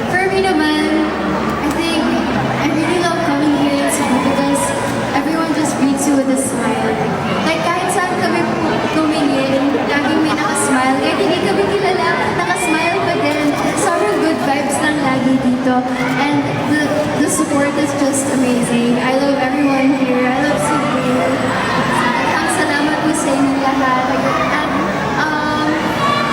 For me naman, I think I really love coming here in Cebu because everyone just greets you with a smile. Like kahit saan kami tumingin, laging may nakasmile. Kahit hindi kami kilala, nakasmile pa din. Sobrang good vibes lang lagi dito. And the support is just amazing. I love everyone here. I love Cebu. Salamat po sa inyong lahat. At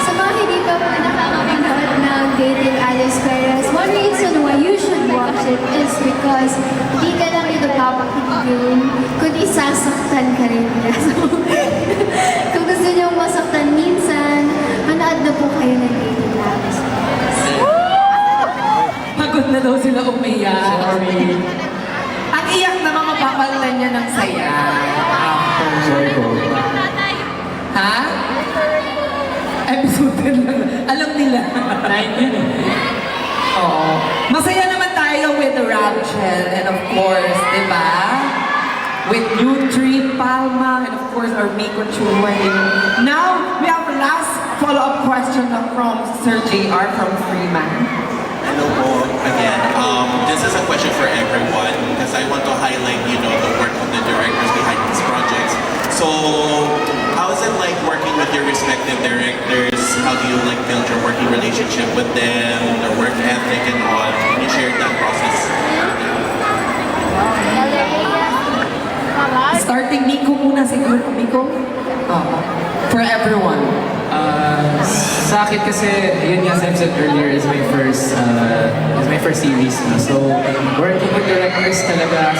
sa mga hindi pa po nakakapanood ng Dating Alice Perez, one reason why you should watch it is because hindi ka lang ito papakitigin, kundi sasaktan ka rin niya. So, kung gusto niyo masaktan minsan, manood na po kayo ng Dating Alice Perez. Pagod na daw sila umiyak. Sorry. Ang iyak na mga papalitan niya ng saya. Sorry po. Ha? Episode 10 lang. Alam nila line yun eh. Oo. Masaya naman tayo with Rachel and of course, di ba? With Nutri, Palma, and of course our Miko Chumay. Now, we have last follow-up question from Sir JR from Freeman. Hello po again. This is a question for everyone because I want to highlight, the work of the directors behind these projects. So, how is it like working with your respective directors? How do you like build your working relationship with them, their work ethic and all? Can you share that process? Starting Miko muna siguro. Miko? For everyone. Sa akin kasi, yun nga as I said earlier, is my first series na. So, working with directors talaga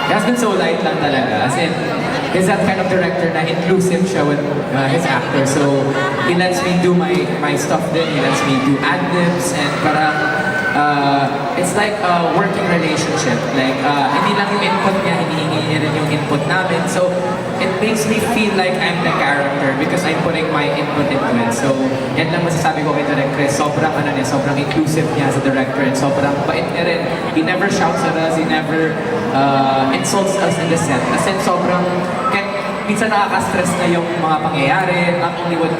has been so light lang talaga. As in, he's that kind of director na inclusive siya with his actors. So, he lets me do my stuff din. He lets me do ad-libs and parang it's like a working relationship. Like, hindi lang yung input niya, hinihingi niya rin yung input namin. So, it makes me feel like I'm the character because I'm putting my input into it. So, yan lang masasabi ko kay Direk Chris. Sobrang sobrang inclusive niya as a director and sobrang bait niya rin. He never shouts at us, he never insults us in the set. As in, sobrang, minsan nakaka-stress na yung mga pangyayari, not only with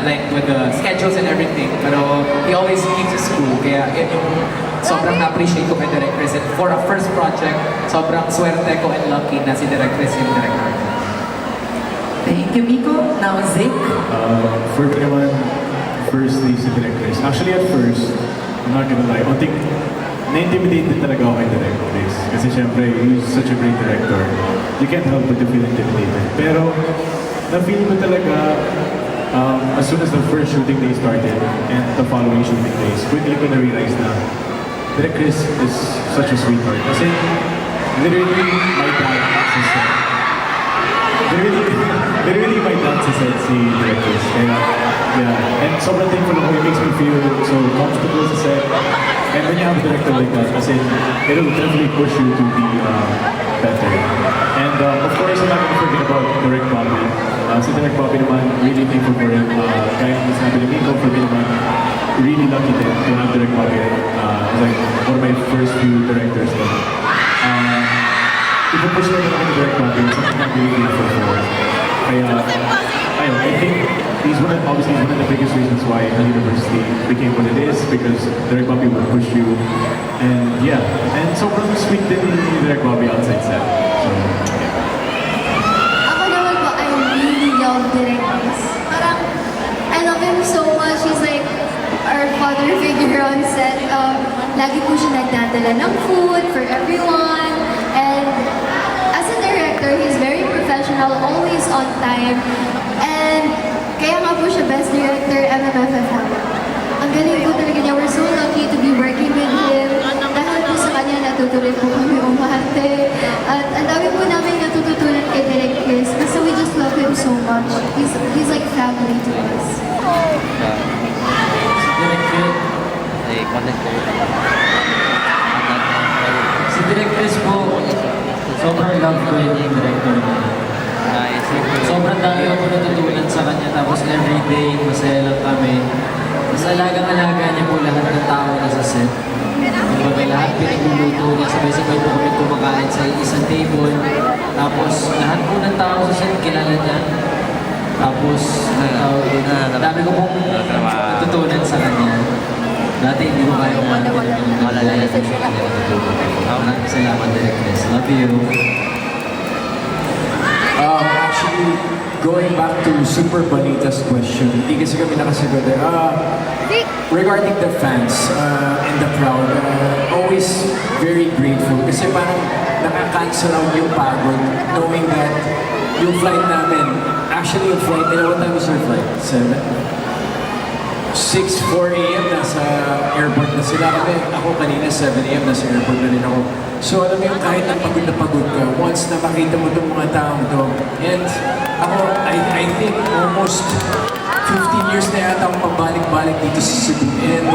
like with the schedules and everything, pero he always keeps us cool. Kaya yun yung sobrang na-appreciate ko kay Direk Chris. And for a first project, sobrang swerte ko and lucky na si Direk Chris yung director. Thank you, Miko. Now, Zeke. For me naman, firstly si Direk Chris. Actually at first, I'm not gonna lie, unting na-intimidate din talaga ako kay Direk Chris. Kasi syempre, he's such a great director. You can't help but to feel intimidated. Pero, na-feel ko talaga, as soon as the first shooting day started and the following shooting days, quickly ko na-realize na Direk Chris is such a sweetheart. Kasi, literally, my dad sa set. Literally, my dad sa set si Direk Chris. Kaya, yeah. And sobrang thankful ako. It makes me feel so comfortable sa set. And when you have a director like that, as in, it'll definitely push you to be better. And of course, I'm not going to forget about Direk Bobby. Si Direk Bobby naman, really thankful for him. Kaya yung sabi ni Miko, for me naman, really lucky to have Direk Bobby. As like one of my first few directors. Ipo-push na naman ni Direk Bobby, something I'm really grateful for. Kaya, I think he's obviously one of the biggest reasons why the university became what it is, because Direk Bobby will push you. And yeah, and sobrang sweet din ni Direk Bobby outside set. So, yeah. Ako naman po, I really love Direk Chris. Parang, I love him so much. He's like our father figure on set. Lagi po siya nagdadala ng food for everyone. And as a director, he's very professional, always on time. And kaya nga po siya best director MMFF. Ang galing po talaga niya. We're so lucky to be working with him. Dahil po sa kanya, natutunan po kami umarte. At ang dami po namin natututunan kay Direk Chris. Kasi we just love him so much. He's like family to us. Direk Chris, si Direk Chris po, sobrang love ko yung director niya. Sobrang dami ako natutunan sa kanya, tapos everyday, masaya lang kami. Mas alagang-alaga niya po lahat ng tao na sa set. Kumbaga lahat pinagluluto niya, sabay-sabay po kami kumakain sa isang table. Tapos lahat po ng tao sa set, kilala niya. Tapos, dami ko pong natutunan sa kanya. Dati hindi ko kaya umalang yung malalala sa siya. Maraming salamat, Direk Chris. Love you. Actually, going back to Super Bonita's question, hindi kasi kami nakasagot eh. Regarding the fans and the crowd, always very grateful kasi parang nakaka-cancel out yung pagod knowing that yung flight namin, actually yung flight nila, what time was our flight? 4 a.m. nasa airport na sila kami. Ako kanina 7 a.m. nasa airport na rin ako. So alam mo yung kahit na pagod ka, once na makita mo itong mga taong to, and ako, I think almost 15 years na yata akong pabalik-balik dito sa Cebu. And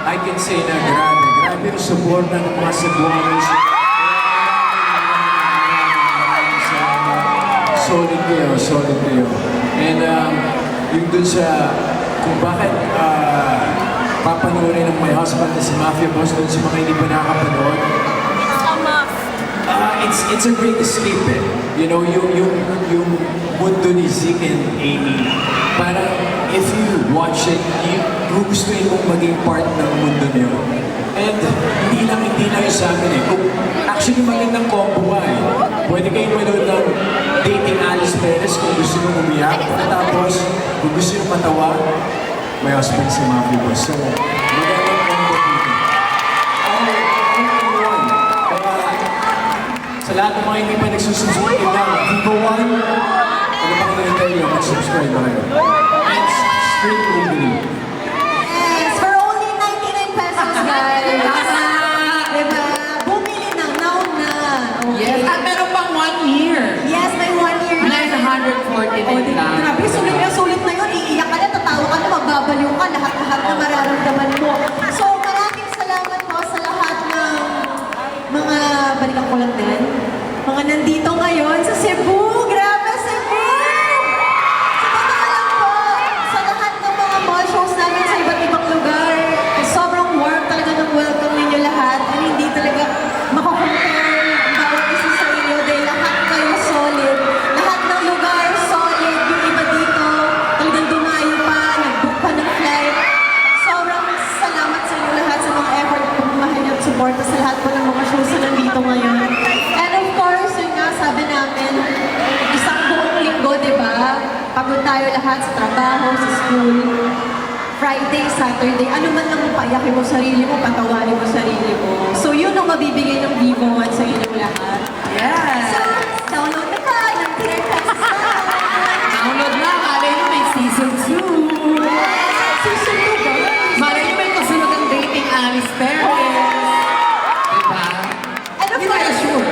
I can say na grabe yung suporta ng mga Cebuanos. Solid kayo. And yung dun sa kung bakit papanoorin ng My Husband is a Mafia Boss doon sa mga hindi pa nakakapanood. It's a great escape eh. You know, yung mundo ni Zeke and Amy, parang if you watch it, gugustuhin mong maging part ng mundo niyo. And hindi lang yung sa amin eh. Kung actually magandang combo nga eh. Pwede kayong manood ng Dating Alice Perez kung gusto nyo umiyak. Tapos, kung gusto nyo matawa, My Husband is a Mafia Boss. So, magandang combo dito. Sa lahat ng mga hindi pa nagsusubscribe na Vivo One, ano bang nalintay nyo? Mag-subscribe na kayo. And straight to believe. Yes, for only 99 pesos, guys. Diba? Bumili na, now na. Okay. Yes, at meron pang 1 year. Yes, may 1 year na. 949 lang. Grabe, sulit na yun. Iiyak ka na, tatawa ka na, magbabaliw ka, lahat-lahat na mararamdaman mo. So, maraming salamat po sa lahat ng mga, balikan ko lang din, mga nandito ngayon sa Cebu. Grabe, Cebu! Sa totoo lang po, sa lahat ng mga mall shows namin sa iba't ibang lugar, sobrang warm talaga ng welcome ninyo lahat. And hindi talaga makakompare ang bawat isa sa inyo dahil lahat kayo solid. Lahat ng lugar solid. Yung iba dito, talagang dumayo pa, nag-book pa ng flight. Sobrang salamat sa inyo lahat sa mga effort, pagmamahal niyo at suporta sa lahat po ng mga shows na nandito ngayon. And of course, yun nga sabi namin, isang buong linggo, di ba? Pagod tayo lahat sa trabaho, sa school. Friday, Saturday, ano man lang payakin mo sarili mo, patawarin mo sarili mo. So yun ang mabibigay ng Vivo One sa inyong lahat. Yes! So, download na ka, ng Clear Text na. Download na, malay nyo may season 2. Season 2 ba? Malay nyo may kasunod ang Dating Alice Perez. Diba? And of Hindi tayo course, sure.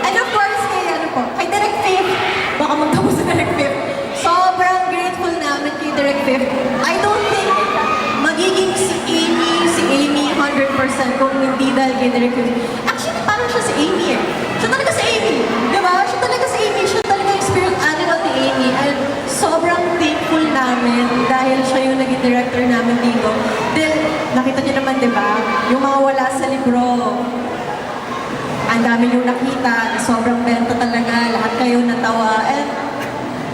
and of course, kay ano po, kay Direct Fifth, baka magtapos sa Direct Fifth. Sobrang grateful namin kay Direct Fifth. I don't think magiging si Amy 100% kung hindi dahil kay Direct Fifth. Actually, parang siya si Amy eh. Siya talaga si Amy. Diba? Siya talaga si Amy. Siya talaga yung spirit animal ni Amy. And sobrang thankful namin dahil siya yung naging director namin dito. Dahil, nakita niyo naman, diba? Yung mga wala sa libro, ang dami yung nakita, sobrang benta talaga, lahat kayo natawa, and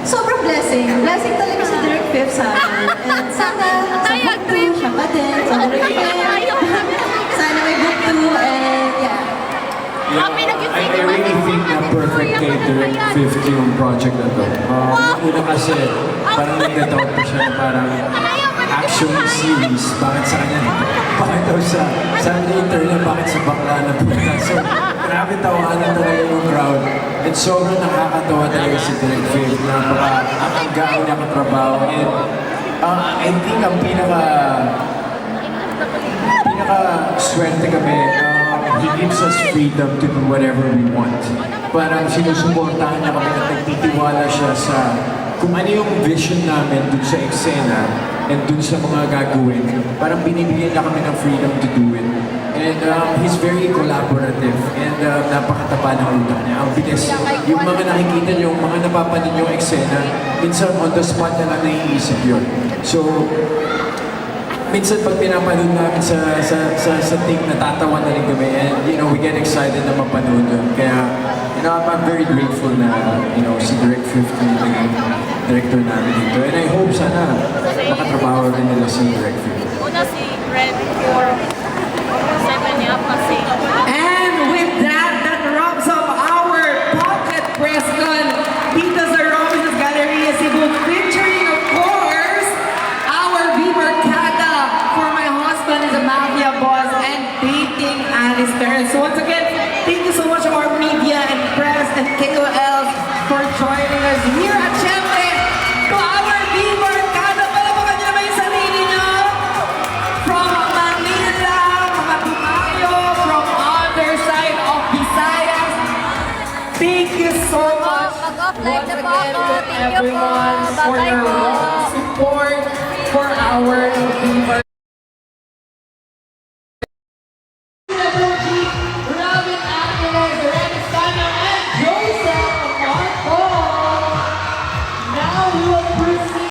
sobrang blessing. Blessing talaga sa Direct Fifth sa amin. And sana, sa book 2, siya pa din, sa Direct Fifth. Sana may book 2, and yeah. Yeah, I really think na perfect kay Direct 50 yung project na to. Una kasi, parang nagdataon pa siya na parang action series. Bakit sa kanya? Bakit daw sa internet? Bakit sa bakla na punta? So, grabe tawanan talaga yung crowd. And sobrang nakakatawa talaga si Direct 50. Ang gaan niya katrabaho. And I think ang pinaka swerte kami, he gives us freedom to do whatever we want. Parang sinusuportahan niya kami at nagtitiwala siya sa kung ano yung vision namin dun sa eksena and dun sa mga gagawin. Parang binibigyan niya kami ng freedom to do it. And he's very collaborative and napakataba ng utak niya. Ang bilis, yung mga nakikita niyo, mga napapanood yung eksena, minsan on the spot na lang naiisip yun. So, minsan pag pinapanood namin sa take, natatawa na rin kami and you know, we get excited na mapanood yun. Kaya, you know, I'm very grateful na, you know, si Direct 50 naging director namin dito. And I hope sana makatrabaho rin nila si Direct 50. Una si Red for 7 niya kasi. And with that, that wraps up our pocket press con Dito sa Robinson's Galleria Cebu, featuring, of course, our Vimercada for My Husband is a Mafia Boss and Dating Alice Perez. So once again, thank you so much our media and press and KOLs for joining us here at Siyempre, to our Vimercada. Palapakan niyo naman yung sarili niyo. From Manila, mga Dumayo, from other side of Visayas. Thank you so much once again to everyone for your support for our